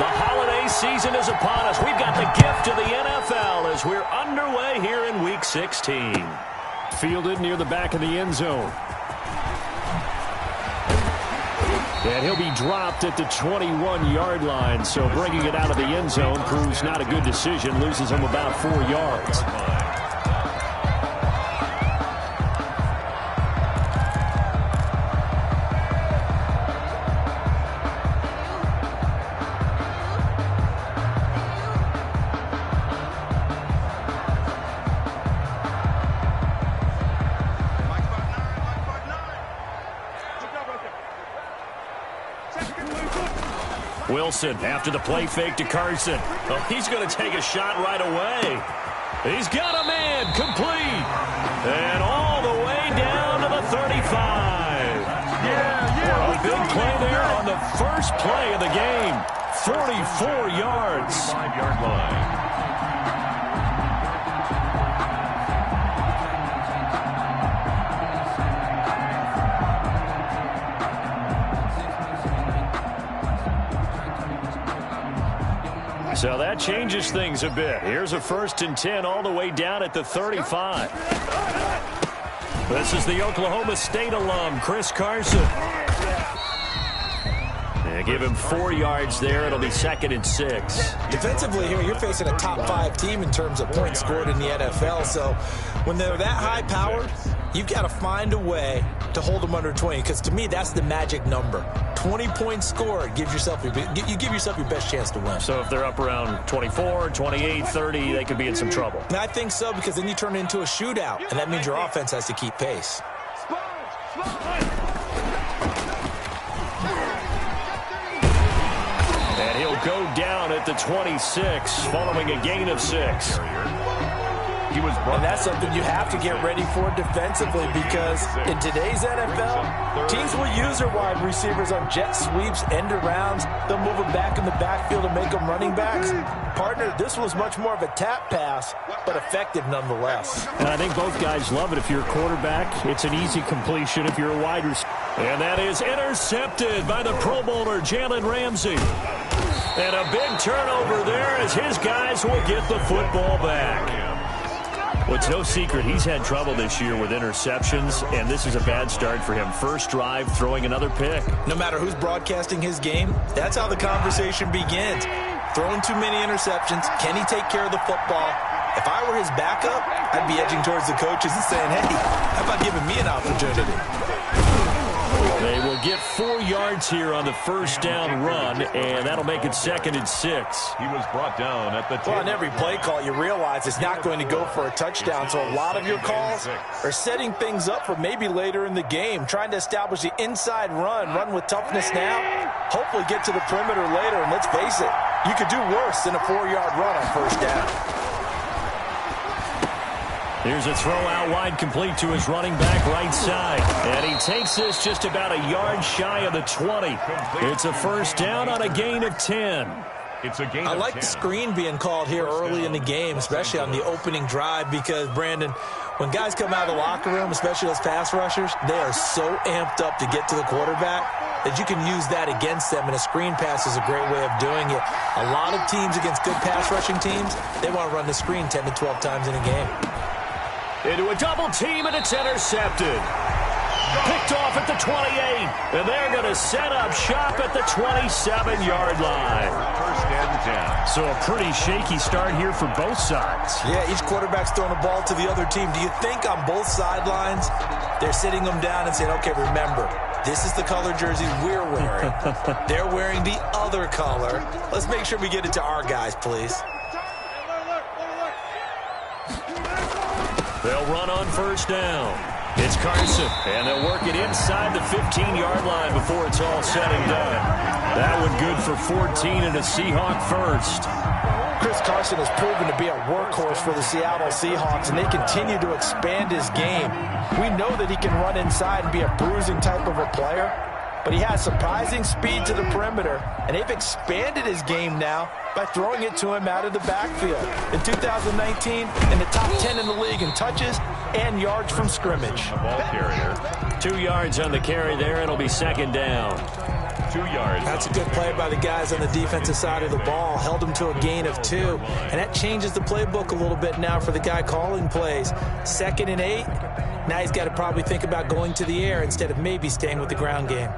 The holiday season is upon us. We've got the gift of the NFL as we're underway here in Week 16. Fielded near the back of the end zone. And he'll be dropped at the 21-yard line, so bringing it out of the end zone proves not a good decision, loses him about 4 yards. Wilson after the play fake to Carson. Oh, he's going to take a shot right away. He's got a man complete. And all the way down to the 35. A big play there on the first play of the game. 44 yards. 5-yard line. So that changes things a bit. Here's a 1st and 10 all the way down at the 35. This is the Oklahoma State alum, Chris Carson. And give him 4 yards there. It'll be 2nd and 6. Defensively here, you're facing a top 5 team in terms of points scored in the NFL. So when they're that high powered, you've got to find a way to hold them under 20. Because to me, that's the magic number. 20 points scored, you give yourself your best chance to win. So if they're up around 24, 28, 30, they could be in some trouble. And I think so, because then you turn it into a shootout, and that means your offense has to keep pace. And he'll go down at the 26, following a gain of 6. And that's something you have to get ready for defensively, because in today's NFL, teams will use their wide receivers on jet sweeps, end arounds. They'll move them back in the backfield and make them running backs. Partner, this was much more of a tap pass, but effective nonetheless. And I think both guys love it. If you're a quarterback, it's an easy completion. If you're a wide receiver. And that is intercepted by the Pro Bowler, Jalen Ramsey. And a big turnover there as his guys will get the football back. Well, it's no secret he's had trouble this year with interceptions, and this is a bad start for him. First drive, throwing another pick. No matter who's broadcasting his game, that's how the conversation begins. Throwing too many interceptions. Can he take care of the football? If I were his backup, I'd be edging towards the coaches and saying, hey, how about giving me an opportunity? They will get 4 yards here on the first down run, and that'll make it 2nd and 6. He was brought down at the 10. Well, on every play call, you realize it's not going to go for a touchdown, so a lot of your calls are setting things up for maybe later in the game, trying to establish the inside run with toughness now, hopefully get to the perimeter later, and let's face it, you could do worse than a 4-yard run on first down. Here's a throw out wide, complete to his running back right side. And he takes this just about a yard shy of the 20. It's a first down on a gain of 10. I like the screen being called here early in the game, especially on the opening drive, because, Brandon, when guys come out of the locker room, especially those pass rushers, they are so amped up to get to the quarterback that you can use that against them, and a screen pass is a great way of doing it. A lot of teams against good pass rushing teams, they want to run the screen 10 to 12 times in a game. Into a double team, and it's intercepted. Picked off at the 28, and they're going to set up shop at the 27-yard line. First and 10. So a pretty shaky start here for both sides. Yeah, each quarterback's throwing the ball to the other team. Do you think on both sidelines they're sitting them down and saying, okay, remember, this is the color jersey we're wearing. They're wearing the other color. Let's make sure we get it to our guys, please. They'll run on first down. It's Carson, and they'll work it inside the 15-yard line before it's all said and done. That one good for 14 and a Seahawk first. Chris Carson has proven to be a workhorse for the Seattle Seahawks, and they continue to expand his game. We know that he can run inside and be a bruising type of a player, but he has surprising speed to the perimeter, and they've expanded his game now by throwing it to him out of the backfield. In 2019, in the top 10 in the league in touches and yards from scrimmage. Ball carrier. 2 yards on the carry there. It'll be second down. 2 yards. That's a good play by the guys on the defensive side of the ball. Held them to a gain of 2. And that changes the playbook a little bit now for the guy calling plays. 2nd and 8. Now he's got to probably think about going to the air instead of maybe staying with the ground game.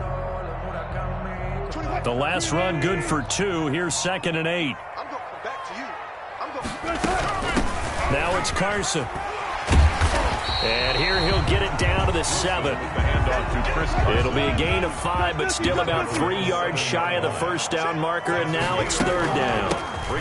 The last run good for 2. Here's 2nd and 8. Now it's Carson. And here he'll get it down to the 7. It'll be a gain of 5, but still about 3 yards shy of the first down marker, and now it's 3rd down.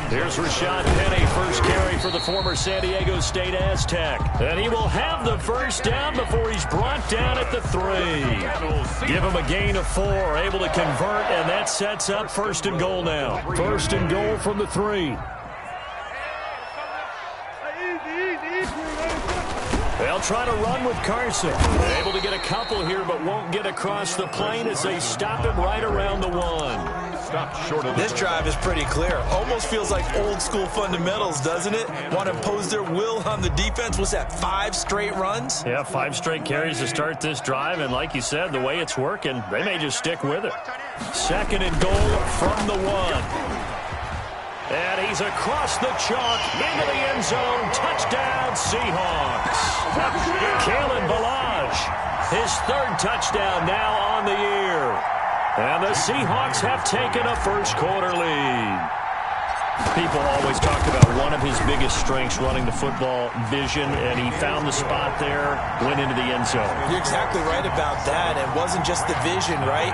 Here's Rashad Penny, first carry for the former San Diego State Aztec. And he will have the first down before he's brought down at the 3. Give him a gain of 4, able to convert, and that sets up 1st and goal now. 1st and goal from the 3. They'll try to run with Carson. Able to get a couple here, but won't get across the plane as they stop him right around the 1. Stopped short of this drive is pretty clear. Almost feels like old school fundamentals, doesn't it? Want to impose their will on the defense. Was that 5 straight runs? Yeah, 5 straight carries to start this drive, and like you said, the way it's working, they may just stick with it. 2nd and goal from the 1. And he's across the chalk into the end zone. Touchdown, Seahawks. Kalen Ballage, his 3rd touchdown now on the year. And the Seahawks have taken a first quarter lead. People always talked about one of his biggest strengths running the football, vision, and he found the spot there, went into the end zone. You're exactly right about that. It wasn't just the vision, right?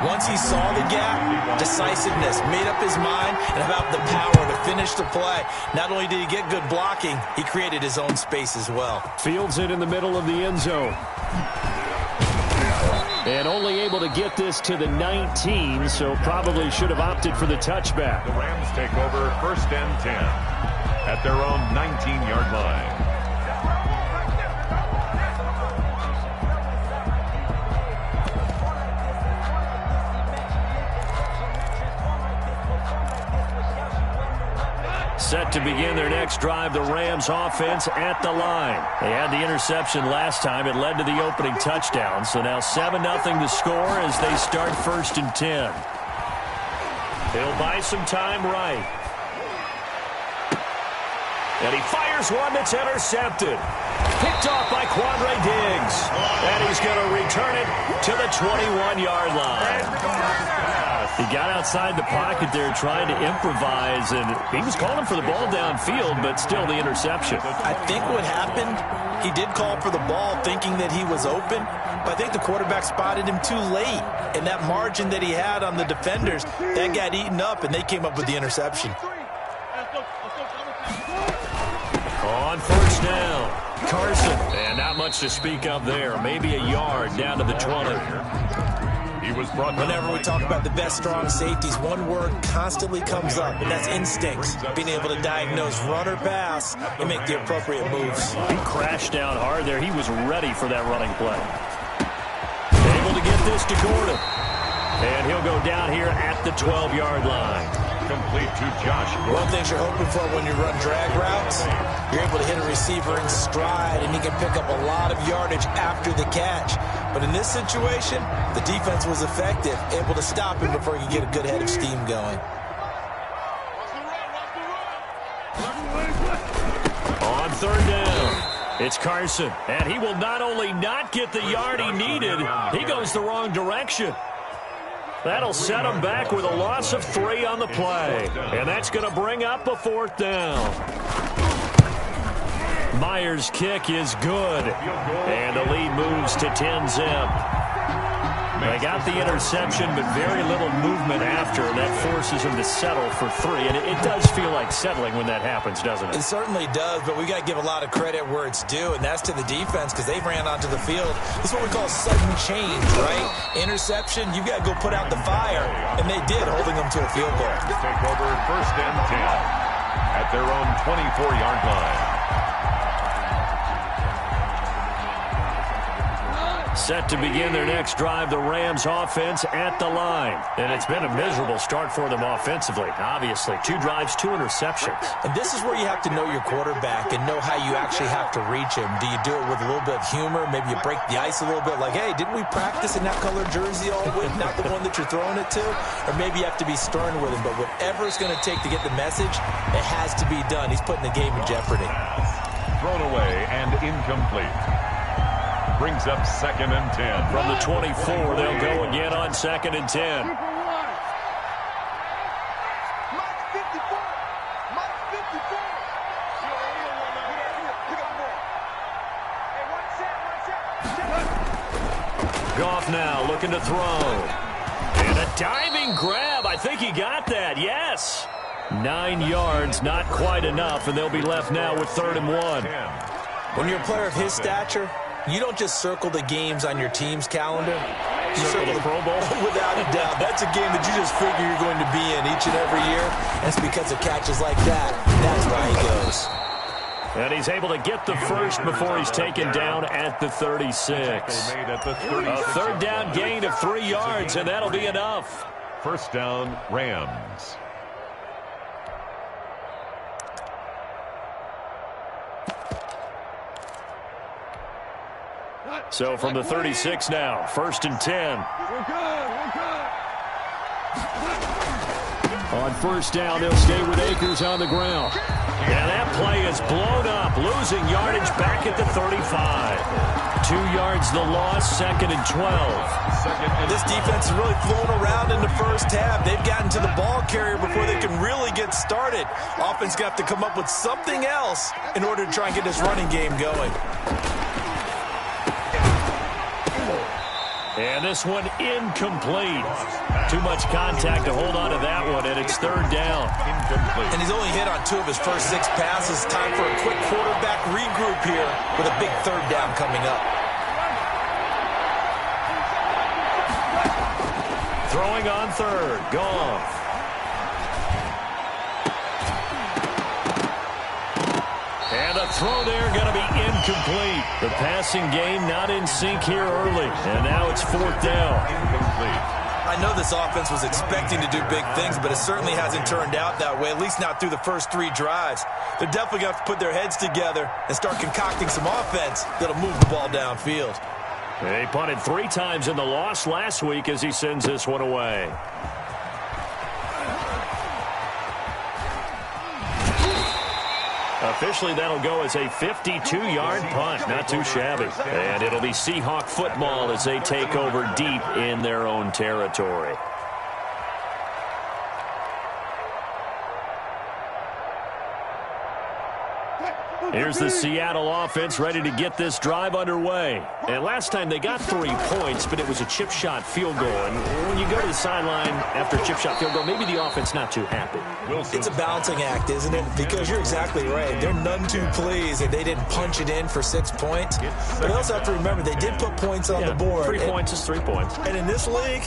Once he saw the gap, decisiveness, made up his mind, and about the power to finish the play. Not only did he get good blocking, he created his own space as well. Fields it in the middle of the end zone. And only able to get this to the 19, so probably should have opted for the touchback. The Rams take over 1st and 10 at their own 19-yard line. Set to begin their next drive, the Rams offense at the line. They had the interception last time. It led to the opening touchdown. So now 7-0 to score as they start 1st and 10. They'll buy some time right. And he fires one that's intercepted. Picked off by Quandre Diggs. And he's going to return it to the 21-yard line. He got outside the pocket there trying to improvise, and he was calling for the ball downfield, but still the interception. I think what happened, he did call for the ball thinking that he was open, but I think the quarterback spotted him too late. And that margin that he had on the defenders, that got eaten up, and they came up with the interception. On 1st down, Carson. And not much to speak of there. Maybe a yard down to the 20. He was brought down. Whenever we talk about the best strong safeties, one word constantly comes up, and that's instincts. Being able to diagnose run or pass and make the appropriate moves. He crashed down hard there. He was ready for that running play. Able to get this to Gordon. And he'll go down here at the 12-yard line. Complete to Josh. One of the things you're hoping for when you run drag routes, you're able to hit a receiver in stride, and he can pick up a lot of yardage after the catch. But in this situation, the defense was effective, able to stop him before he could get a good head of steam going. On 3rd down, it's Carson. And he will not only not get the yard he needed, he goes the wrong direction. That'll set him back with a loss of 3 on the play. And that's going to bring up a 4th down. Myers' kick is good. And the lead moves to 10-zip. They got the interception, but very little movement after, and that forces him to settle for 3. And it does feel like settling when that happens, doesn't it? It certainly does, but we got to give a lot of credit where it's due, and that's to the defense because they ran onto the field. This is what we call sudden change, right? Interception, you've got to go put out the fire, and they did, holding them to a field goal. Take over 1st and 10 at their own 24-yard line. Set to begin their next drive, the Rams offense at the line. And it's been a miserable start for them offensively, obviously. 2 drives, 2 interceptions. And this is where you have to know your quarterback and know how you actually have to reach him. Do you do it with a little bit of humor? Maybe you break the ice a little bit, like, hey, didn't we practice in that color jersey all week, not the one that you're throwing it to? Or maybe you have to be stern with him. But whatever it's going to take to get the message, it has to be done. He's putting the game in jeopardy. Thrown away and incomplete. Brings up 2nd and 10. From the 24, they'll go again on 2nd and 10. Goff now looking to throw. And a diving grab. I think he got that. Yes. 9 yards, not quite enough, and they'll be left now with 3rd and 1. When you're a player of his stature, you don't just circle the games on your team's calendar. You circle the Pro Bowl. Without a doubt. That's a game that you just figure you're going to be in each and every year. And it's because of catches like that. That's why he goes. And he's able to get the first before he's taken down at the 36. A 3rd down gain of 3 yards, and that'll be enough. 1st down, Rams. So from the 36 now, 1st and 10. On 1st down, they'll stay with Akers on the ground. And that play is blown up, losing yardage back at the 35. 2 yards the loss, 2nd and 12. This defense is really flown around in the first half. They've gotten to the ball carrier before they can really get started. Offense got to come up with something else in order to try and get this running game going. And this one incomplete. Too much contact to hold on to that one, and it's 3rd down. And he's only hit on 2 of his first 6 passes. Time for a quick quarterback regroup here with a big 3rd down coming up. Throwing on 3rd, Goff. And a throw there going to be incomplete. The passing game not in sync here early. And now it's 4th down. Incomplete. I know this offense was expecting to do big things, but it certainly hasn't turned out that way, at least not through the first 3 drives. They're definitely going to have to put their heads together and start concocting some offense that'll move the ball downfield. They punted 3 times in the loss last week as he sends this one away. Officially, that'll go as a 52-yard punt. Not too shabby. And it'll be Seahawk football as they take over deep in their own territory. Here's the Seattle offense ready to get this drive underway. And last time they got 3 points, but it was a chip shot field goal. And when you go to the sideline after a chip shot field goal, maybe the offense not too happy. It's a balancing act, isn't it? Because you're exactly right. They're none too pleased that they didn't punch it in for 6 points. But also have to remember they did put points on the board. 3 points is 3 points. And in this league,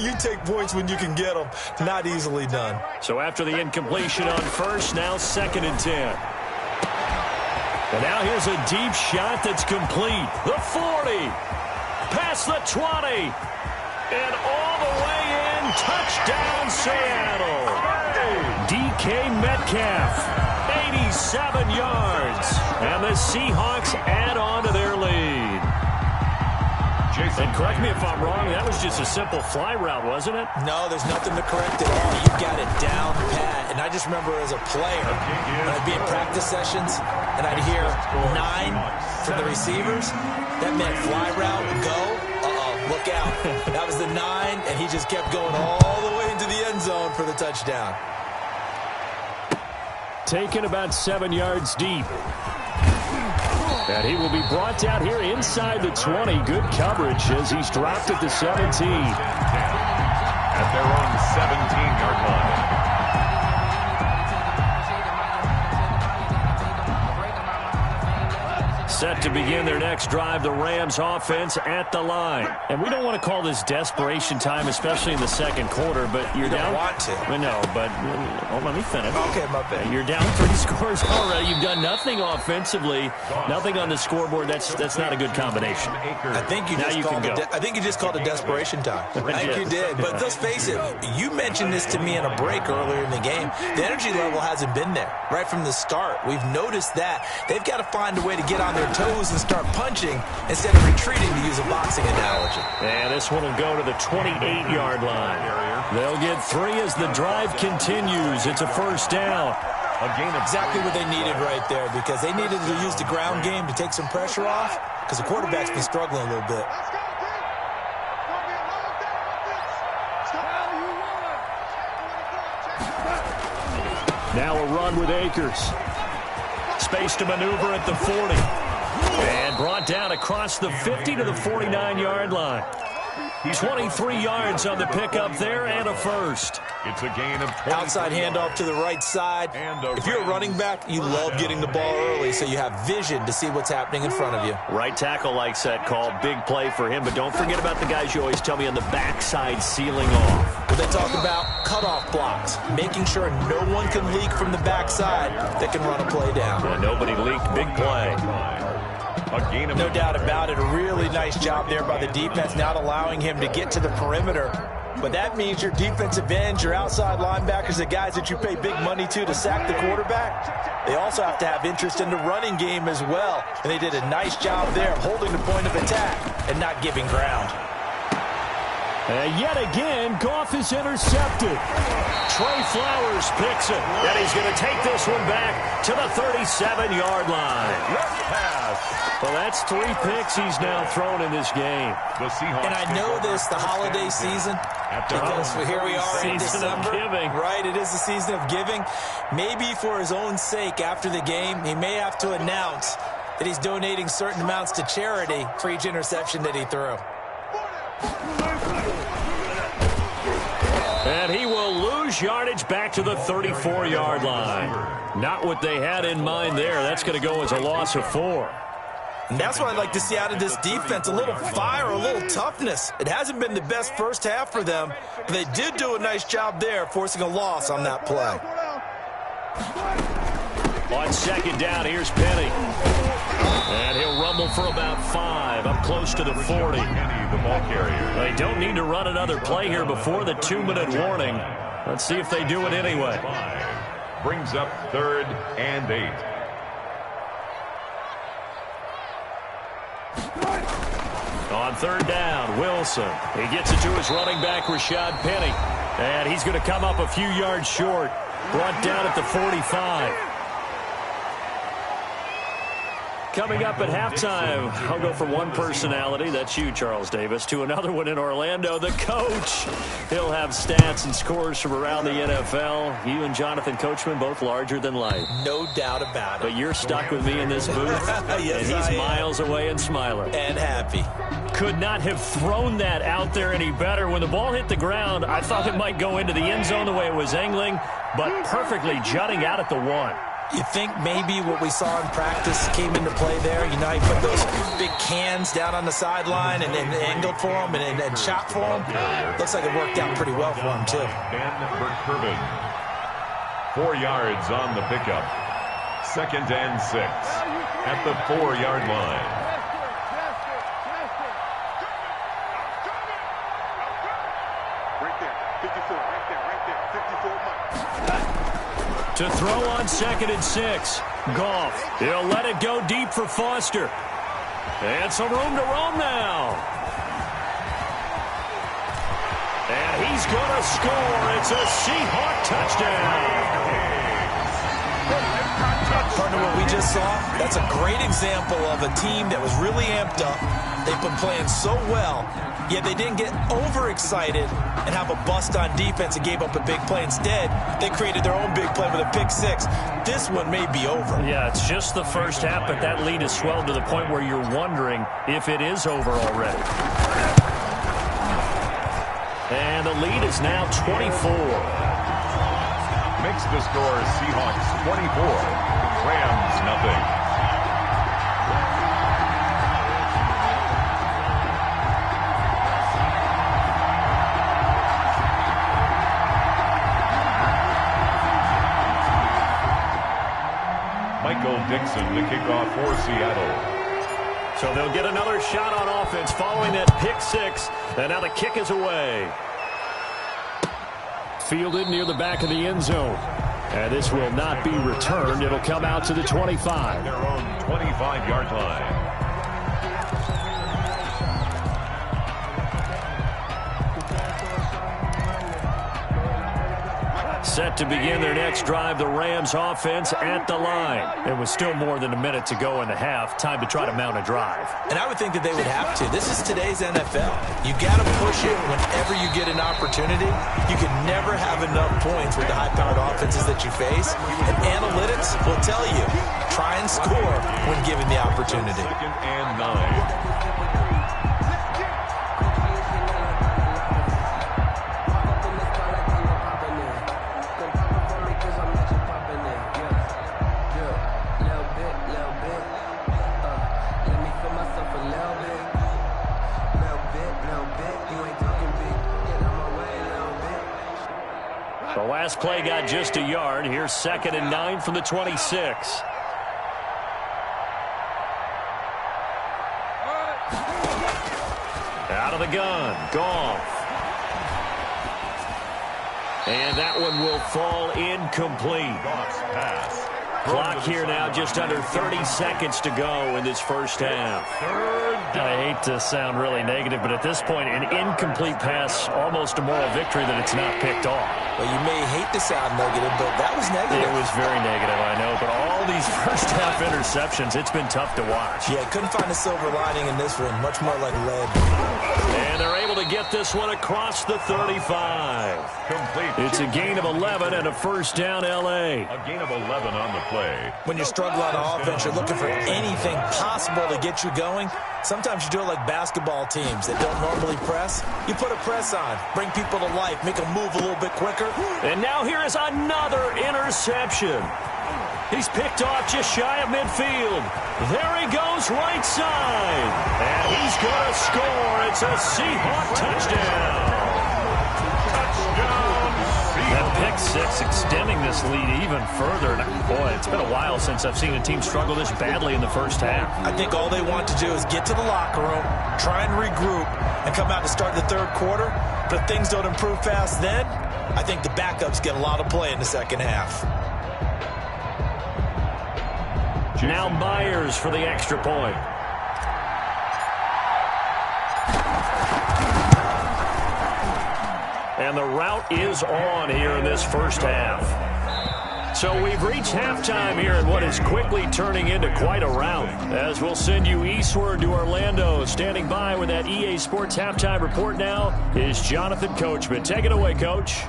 you take points when you can get them. Not easily done. So after the incompletion on 1st, now 2nd and 10. And now here's a deep shot that's complete. The 40. Past the 20. And all the way in. Touchdown, Seattle. DK Metcalf. 87 yards. And the Seahawks add on to their lead. And correct me if I'm wrong, that was just a simple fly route, wasn't it? No, there's nothing to correct at all. You've got it down pat. And I just remember as a player, when I'd be in practice sessions, and I'd hear 9 from the receivers, that meant fly route, go, look out. That was the 9, and he just kept going all the way into the end zone for the touchdown. Taken about 7 yards deep. And he will be brought down here inside the 20. Good coverage as he's dropped at the 17. At their own 17-yard line. Set to begin their next drive. The Rams offense at the line. And we don't want to call this desperation time, especially in the second quarter, but you're down. You don't want to. No, but let me finish. Okay, my bad. You're down 3 scores already. You've done nothing offensively, nothing on the scoreboard. That's not a good combination. I think you just called it desperation time. I think you did. But let's face it, you mentioned this to me in a break earlier in the game. The energy level hasn't been there right from the start. We've noticed that. They've got to find a way to get on their toes and start punching instead of retreating, to use a boxing analogy. And this one will go to the 28-yard line. They'll get 3 as the drive continues. It's a first down. Exactly what they needed right there, because they needed to use the ground game to take some pressure off, because the quarterback's been struggling a little bit. Now a run with Akers. Space to maneuver at the 40. And brought down across the 50 to the 49-yard line. 23 yards on the pickup there and a first. It's a gain of 20. Outside handoff to the right side. If you're a running back, you love getting the ball early so you have vision to see what's happening in front of you. Right tackle likes that call. Big play for him. But don't forget about the guys you always tell me on the backside sealing off. But they talk about cutoff blocks, making sure no one can leak from the backside that can run a play down. Yeah, nobody leaked. Big play. No doubt about it. A really nice job there by the defense, not allowing him to get to the perimeter. But that means your defensive ends, your outside linebackers, the guys that you pay big money to sack the quarterback, they also have to have interest in the running game as well. And they did a nice job there of holding the point of attack and not giving ground. And yet again, Goff is intercepted. Trey Flowers picks it. And he's going to take this one back to the 37-yard line. Well, that's 3 picks he's now thrown in this game. And I know this, the holiday season, because here we are in December. Right, it is the season of giving. Maybe for his own sake, after the game, he may have to announce that he's donating certain amounts to charity for each interception that he threw. And he will lose yardage back to the 34-yard line. Not what they had in mind there. That's going to go as a loss of 4. And that's what I'd like to see out of this defense, a little fire, a little toughness. It hasn't been the best first half for them, but they did do a nice job there, forcing a loss on that play. On second down, here's Penny. And he'll rumble for about 5, up close to the 40. They don't need to run another play here before the 2-minute warning. Let's see if they do it anyway. Brings up 3rd and 8. On 3rd down, Wilson. He gets it to his running back, Rashad Penny. And he's going to come up a few yards short. Brought down at the 45. Coming up at halftime, I'll go from one personality, that's you, Charles Davis, to another one in Orlando, the coach. He'll have stats and scores from around the NFL. You and Jonathan Coachman, both larger than life. No doubt about it. But you're stuck with me in this booth, yes, and he's miles away and smiling. And happy. Could not have thrown that out there any better. When the ball hit the ground, I thought it might go into the end zone the way it was angling, but perfectly jutting out at the 1. You think maybe what we saw in practice came into play there? You know, he put those big cans down on the sideline and angled for him and shot for him. Looks like it worked out pretty well for him, too. Ben Burkerbin. 4 yards on the pickup. 2nd and 6 at the 4-yard line. Right there, 54, right there, 54. To throw on 2nd and 6. Goff. He'll let it go deep for Foster. And some room to roam now. And he's going to score. It's a Seahawk touchdown. Partner, what we just saw, that's a great example of a team that was really amped up. They've been playing so well, yet they didn't get overexcited and have a bust on defense and gave up a big play. Instead, they created their own big play with a pick 6. This one may be over. Yeah, it's just the first half, but that lead has swelled to the point where you're wondering if it is over already. And the lead is now 24. Makes the score Seahawks 24, Rams nothing. Michael Dixon to kick off for Seattle. So they'll get another shot on offense following that pick six. And now the kick is away. Fielded near the back of the end zone. And this will not be returned. It'll come out to the 25. Their own 25-yard line. Set to begin their next drive, the Rams offense at the line. It was still more than a minute to go in the half. Time to try to mount a drive. And I would think that they would have to. This is today's NFL. You got to push it whenever you get an opportunity. You can never have enough points with the high-powered offenses that you face. And analytics will tell you, try and score when given the opportunity. 2nd and 9. The last play got just a yard. Here's 2nd and 9 from the 26. Out of the gun. Goff. And that one will fall incomplete. Goff's pass. Clock here now just under 30 seconds to go in this first half. I hate to sound really negative, but at this point, an incomplete pass, almost a moral victory that it's not picked off. Well, you may hate to sound negative, but that was negative. It was very negative, I know, but all these first half interceptions, it's been tough to watch. Yeah, couldn't find a silver lining in this one, much more like lead. And they're able to get this one across the 35. Complete. It's a gain of 11 and a first down, L.A. A gain of 11 on the play. When you're struggling on offense, you're looking for anything possible to get you going. Sometimes you do it like basketball teams that don't normally press. You put a press on, bring people to life, make them move a little bit quicker. And now here is another interception. He's picked off just shy of midfield. There he goes right side. And he's going to score. It's a Seahawk touchdown. That pick six extending this lead even further. Boy, it's been a while since I've seen a team struggle this badly in the first half. I think all they want to do is get to the locker room, try and regroup, and come out to start the third quarter. But if things don't improve fast then, I think the backups get a lot of play in the second half. Now Myers for the extra point. And the route is on here in this first half. So we've reached halftime here in what is quickly turning into quite a rout. As we'll send you eastward to Orlando. Standing by with that EA Sports halftime report now is Jonathan Coachman. Take it away, Coach.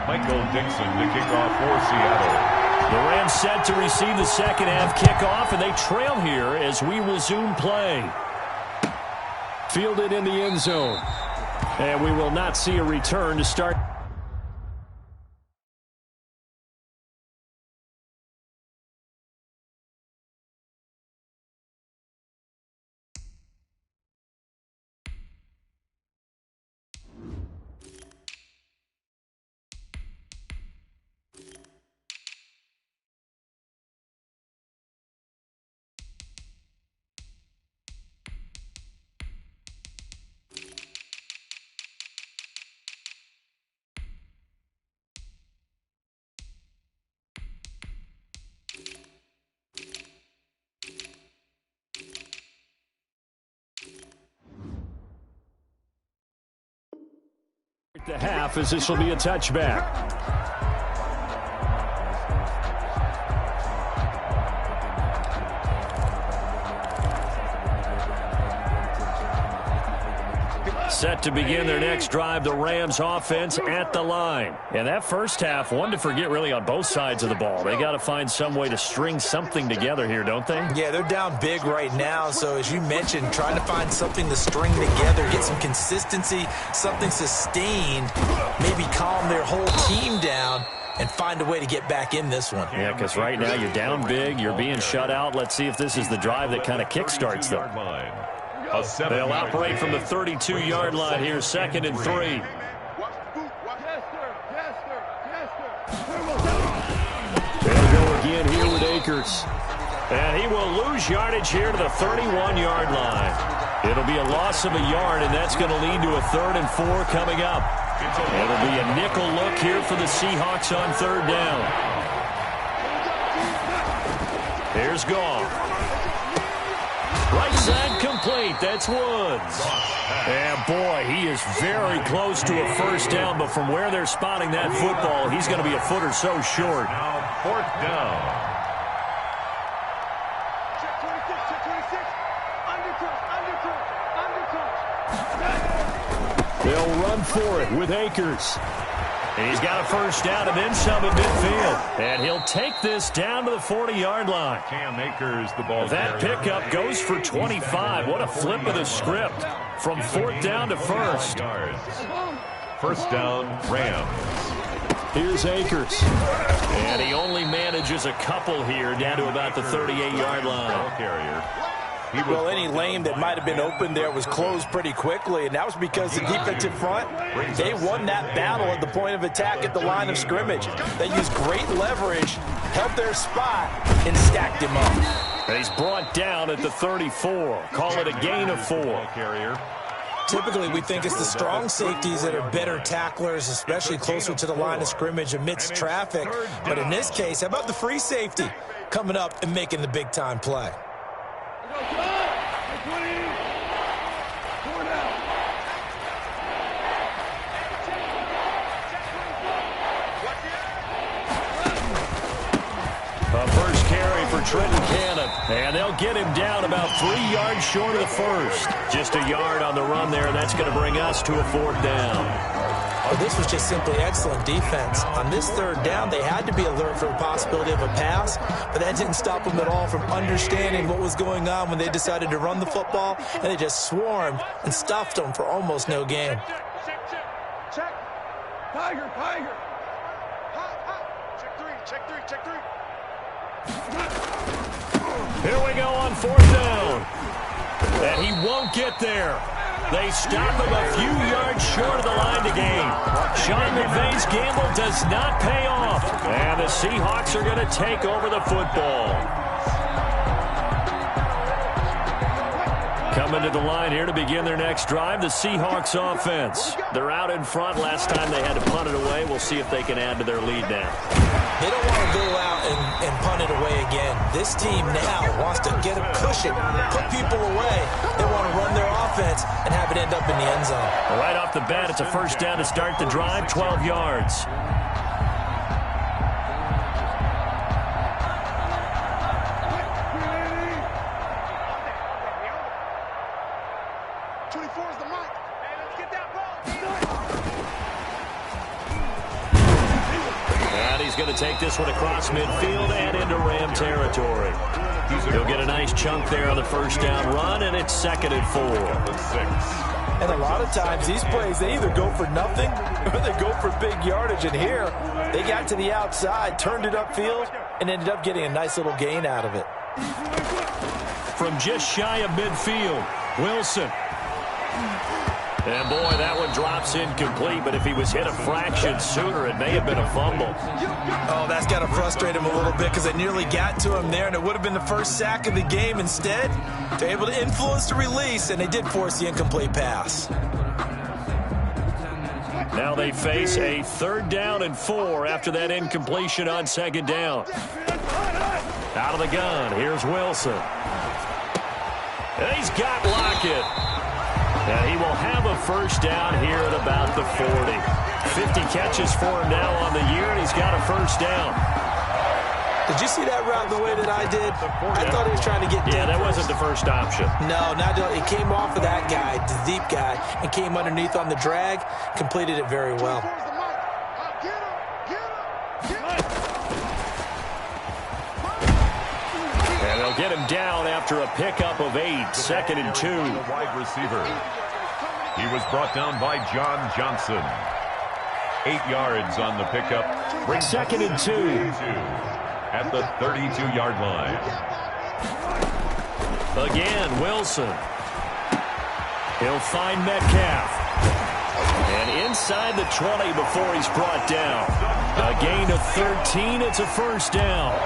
Michael Dixon to kick off for Seattle. The Rams set to receive the second half kickoff, and they trail here as we resume play. Fielded in the end zone. And we will not see a return to start. The half as this will be a touchback. Set to begin their next drive, the Rams offense at the line. And that first half, one to forget really on both sides of the ball. They got to find some way to string something together here, don't they? Yeah, they're down big right now. So as you mentioned, trying to find something to string together, get some consistency, something sustained, maybe calm their whole team down and find a way to get back in this one. Yeah, because right now you're down big, you're being shut out. Let's see if this is the drive that kind of kickstarts them. They'll operate from the 32-yard line here, 2nd and 3. They'll go again here with A Akers. And he will lose yardage here to the 31-yard line. It'll be a loss of a yard, and that's going to lead to a 3rd and 4 coming up. It'll be a nickel look here for the Seahawks on 3rd down. Here's Goff. Right side complete. That's Woods. And, boy, he is very close to a 1st down, but from where they're spotting that football, he's going to be a foot or so short. Now 4th down. Check 26, check 26. Undercross. They'll run for it with Akers. And he's got a 1st down and then some at midfield. And he'll take this down to the 40-yard line. Cam Akers, the ball That carrier. pickup goes for 25. What a flip of the script from 4th down to 1st. Yards. 1st down, Rams. Here's Akers. And he only manages a couple here down to about the 38-yard line. Ball carrier. Well, any lane that might have been open there was closed pretty quickly, and that was because the defensive front, they won that battle at the point of attack at the line of scrimmage. They used great leverage, held their spot, and stacked him up. And he's brought down at the 34. Call it a gain of 4. Ball carrier. Typically, we think it's the strong safeties that are better tacklers, especially closer to the line of scrimmage amidst traffic. But in this case, how about the free safety coming up and making the big-time play? A first carry for Trenton Cannon. And they'll get him down about 3 yards short of the 1st. Just a yard on the run there. That's going to bring us to a 4th down. Oh, this was just simply excellent defense. On this 3rd down, they had to be alert for the possibility of a pass, but that didn't stop them at all from understanding what was going on when they decided to run the football, and they just swarmed and stuffed them for almost no gain. Check. Tiger. Check 3. Here we go on 4th down. And he won't get there. They stop him a few yards short of the line to gain. Sean McVay's gamble does not pay off. And the Seahawks are going to take over the football. Coming to the line here to begin their next drive, the Seahawks offense. They're out in front. Last time they had to punt it away. We'll see if they can add to their lead now. They don't want to go out and punt it away again. This team now wants to get a cushion, put people away. They want to run their offense and have it end up in the end zone. Right off the bat, it's a 1st down to start the drive, 12 yards. 24 is the mic. Hey, let's get that ball. And he's going to take this one across midfield and into Ram territory. He'll get a nice chunk there on the 1st down run, and it's 2nd and 4. And a lot of times these plays, they either go for nothing or they go for big yardage. And here, they got to the outside, turned it upfield, and ended up getting a nice little gain out of it. From just shy of midfield, Wilson. And, boy, that one drops incomplete, but if he was hit a fraction sooner, it may have been a fumble. Oh, that's got to frustrate him a little bit because they nearly got to him there, and it would have been the first sack of the game. Instead, they're able to influence the release, and they did force the incomplete pass. Now they face a 3rd down and 4 after that incompletion on 2nd down. Out of the gun, here's Wilson. And he's got Lockett. And he will have a 1st down here at about the 40. 50 catches for him now on the year, and he's got a 1st down. Did you see that route the way that I did? I thought he was trying to get deep. Yeah, that wasn't the first option. No, not he came off of that guy, the deep guy, and came underneath on the drag, completed it very well. And they'll get him down after a pickup of 8, 2nd and 2. The wide receiver. He was brought down by John Johnson. 8 yards on the pickup. 2nd and 2. At the 32-yard line. Again, Wilson. He'll find Metcalf. And inside the 20 before he's brought down. A gain of 13. It's a 1st down.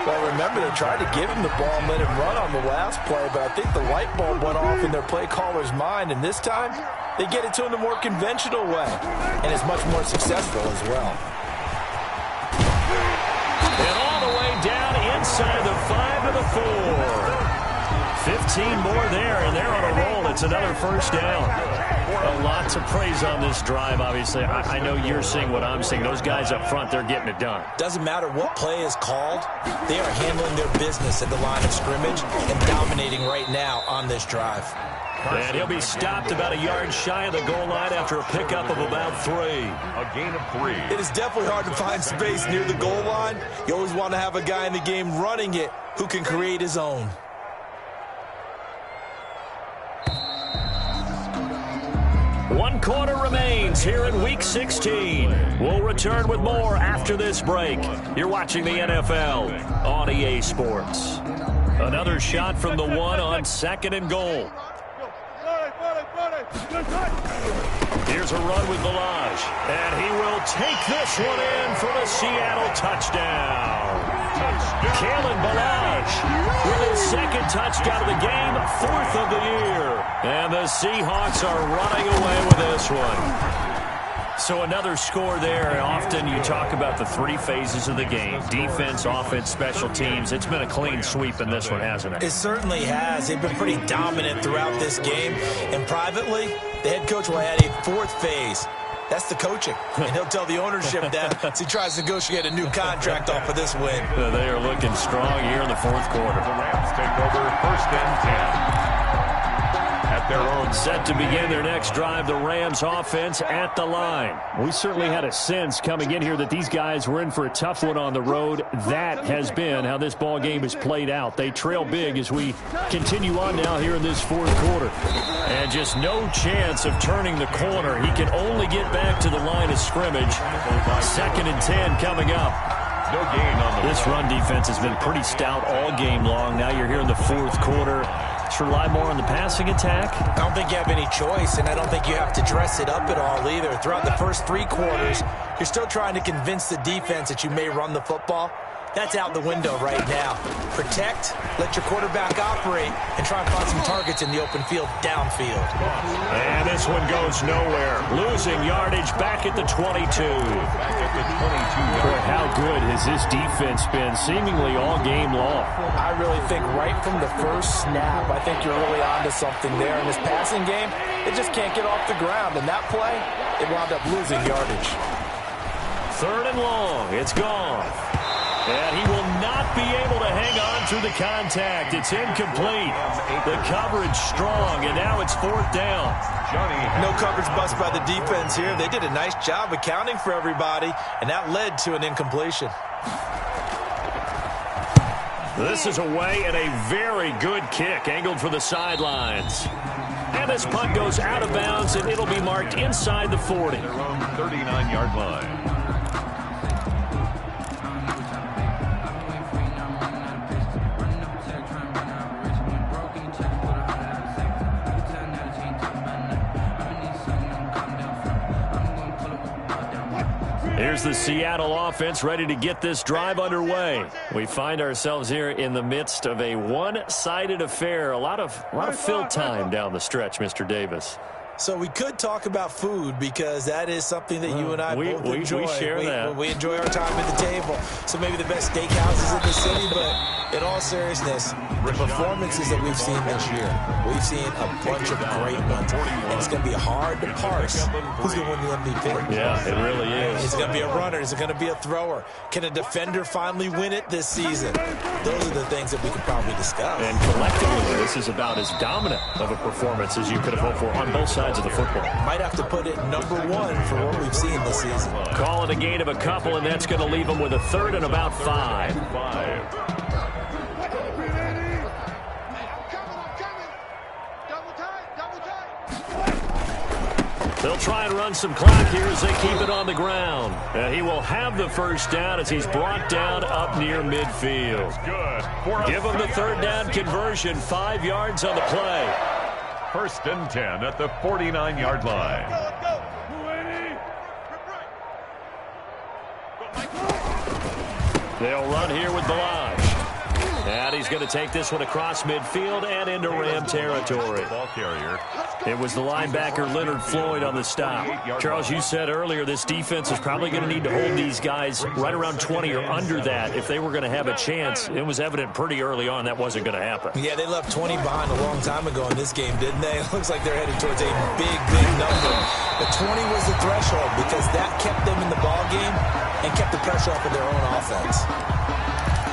Well, remember, they tried to give him the ball and let him run on the last play, but I think the light bulb went off in their play caller's mind, and this time they get it to him the more conventional way, and it's much more successful as well. And all the way down inside the 5 to the 4. 15 more there, and they're on a roll. It's another first down. A lot to praise on this drive, obviously. I know you're seeing what I'm seeing. Those guys up front, they're getting it done. Doesn't matter what play is called. They are handling their business at the line of scrimmage and dominating right now on this drive. And he'll be stopped about a yard shy of the goal line after a pickup of about 3. A gain of 3. It is definitely hard to find space near the goal line. You always want to have a guy in the game running it who can create his own. One quarter remains here in Week 16. We'll return with more after this break. You're watching the NFL on EA Sports. Another shot from the 1 on 2nd and goal. Here's a run with Balaj, and he will take this one in for the Seattle touchdown. Kalen Balaj with his 2nd touchdown of the game, 4th of the year. And the Seahawks are running away with this one. So another score there, and often you talk about the 3 phases of the game. Defense, offense, special teams. It's been a clean sweep in this one, hasn't it? It certainly has. They've been pretty dominant throughout this game. And privately, the head coach will add a 4th phase. That's the coaching. And he'll tell the ownership that as he tries to negotiate a new contract off of this win. They are looking strong here in the 4th quarter. The Rams take over 1st and 10. At their own. Set to begin their next drive, the Rams offense at the line. We certainly had a sense coming in here that these guys were in for a tough one on the road. That has been how this ball game has played out. They trail big as we continue on now here in this 4th quarter. And just no chance of turning the corner. He can only get back to the line of scrimmage. 2nd and 10 coming up. No gain on the This run defense has been pretty stout all game long. Now you're here in the 4th quarter. To rely more on the passing attack? I don't think you have any choice, and I don't think you have to dress it up at all either. Throughout the first 3 quarters, you're still trying to convince the defense that you may run the football. That's out the window right now. Protect, let your quarterback operate, and try and find some targets in the open field downfield. And this one goes nowhere. Losing yardage back at the 22. Boy, how good has this defense been seemingly all game long? I really think right from the first snap, I think you're really onto something there. In this passing game, it just can't get off the ground. And that play, it wound up losing yardage. 3rd and long. It's gone. And he will not be able to hang on through the contact. It's incomplete. The coverage strong, and now it's 4th down. No coverage bust by the defense here. They did a nice job accounting for everybody, and that led to an incompletion. This is away and a very good kick, angled for the sidelines. And this punt goes out of bounds, and it'll be marked inside the 40. Their own 39-yard line. Here's the Seattle offense ready to get this drive underway. We find ourselves here in the midst of a one-sided affair. A lot of fill time down the stretch, Mr. Davis. So we could talk about food because that is something that you and I both enjoy. We share that. We enjoy our time at the table. So maybe the best steakhouses in the city, but in all seriousness, the performances that we've seen this year, we've seen a bunch of great ones. And it's going to be hard to parse who's going to win the MVP. Yeah, it really is. Is it going to be a runner? Is it going to be a thrower? Can a defender finally win it this season? Those are the things that we could probably discuss. And collectively, this is about as dominant of a performance as you could have hoped for on both sides of the football. Might have to put it number 1 for what we've seen this season. Call it a gain of a couple, and that's going to leave them with a 3rd and about 5. They'll try and run some clock here as they keep it on the ground. And he will have the 1st down as he's brought down up near midfield. Give him the 3rd down conversion, 5 yards on the play. 1st and 10 at the 49-yard line. They'll run here with Balaj. And he's going to take this one across midfield and into Ram territory. Ball carrier. It was the linebacker Leonard Floyd on the stop. Charles, you said earlier this defense is probably going to need to hold these guys right around 20 or under that if they were going to have a chance. It was evident pretty early on that wasn't going to happen. Yeah, they left 20 behind a long time ago in this game, didn't they? It looks like they're headed towards a big number. But 20 was the threshold because that kept them in the ball game and kept the pressure off of their own offense.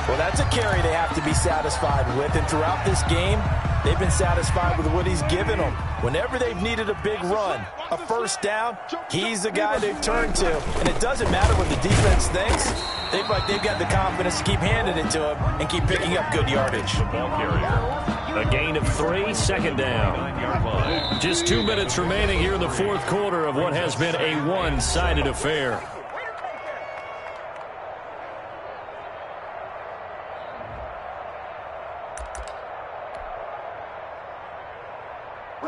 Well, that's a carry they have to be satisfied with, and throughout this game, they've been satisfied with what he's given them. Whenever they've needed a big run, a first down, he's the guy they've turned to. And it doesn't matter what the defense thinks. They've got the confidence to keep handing it to him and keep picking up good yardage. Ball carrier. A gain of 3, second down. Just 2 minutes remaining here in the fourth quarter of what has been a one-sided affair.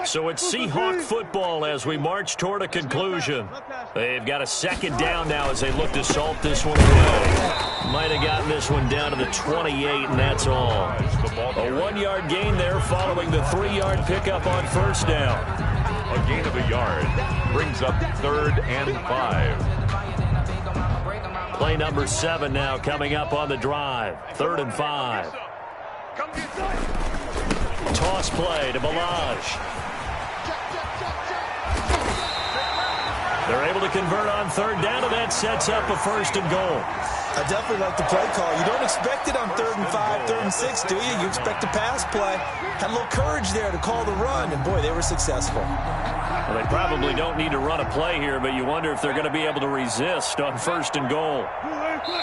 So it's Seahawk football as we march toward a conclusion. They've got a second down now as they look to salt this one away. Might have gotten this one down to the 28, and that's all. A 1-yard gain there following the 3-yard pickup on first down. A gain of a yard brings up 3rd and 5. Play number 7 now coming up on the drive. 3rd and 5. Toss play to Balaj. They're able to convert on 3rd down, and that sets up a 1st and goal. I definitely like the play call. You don't expect it on 3rd and 5, 3rd and 6, do you? You expect a pass play. Had a little courage there to call the run, and boy, they were successful. Well, they probably don't need to run a play here, but you wonder if they're going to be able to resist on 1st and goal.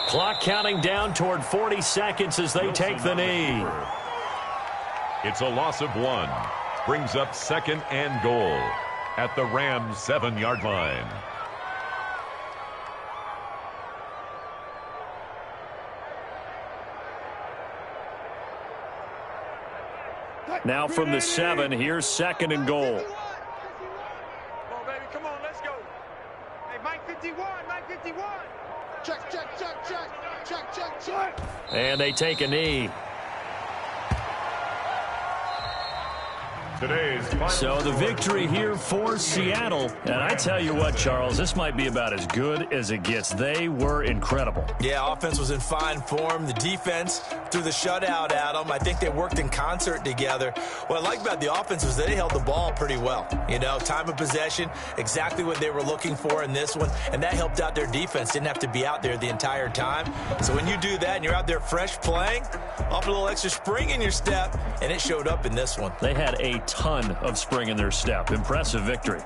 Clock counting down toward 40 seconds as they take the knee. It's a loss of 1. Brings up 2nd and goal at the Rams' 7-yard line. Now from the 7, here's 2nd and goal. Come on, baby, come on, let's go. Hey, Mike 51, Mike 51. Check. And they take a knee. So the victory here for Seattle. And I tell you what, Charles, this might be about as good as it gets. They were incredible. Yeah, offense was in fine form. The defense threw the shutout at them. I think they worked in concert together. What I like about the offense was they held the ball pretty well. You know, time of possession, exactly what they were looking for in this one. And that helped out their defense. Didn't have to be out there the entire time. So when you do that and you're out there fresh playing, offer a little extra spring in your step, and it showed up in this one. They had a ton of spring in their step. Impressive victory.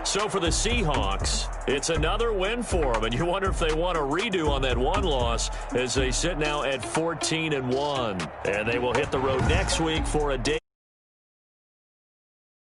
So for the Seahawks, it's another win for them, and you wonder if they want a redo on that one loss as they sit now at 14-1. And they will hit the road next week for a day.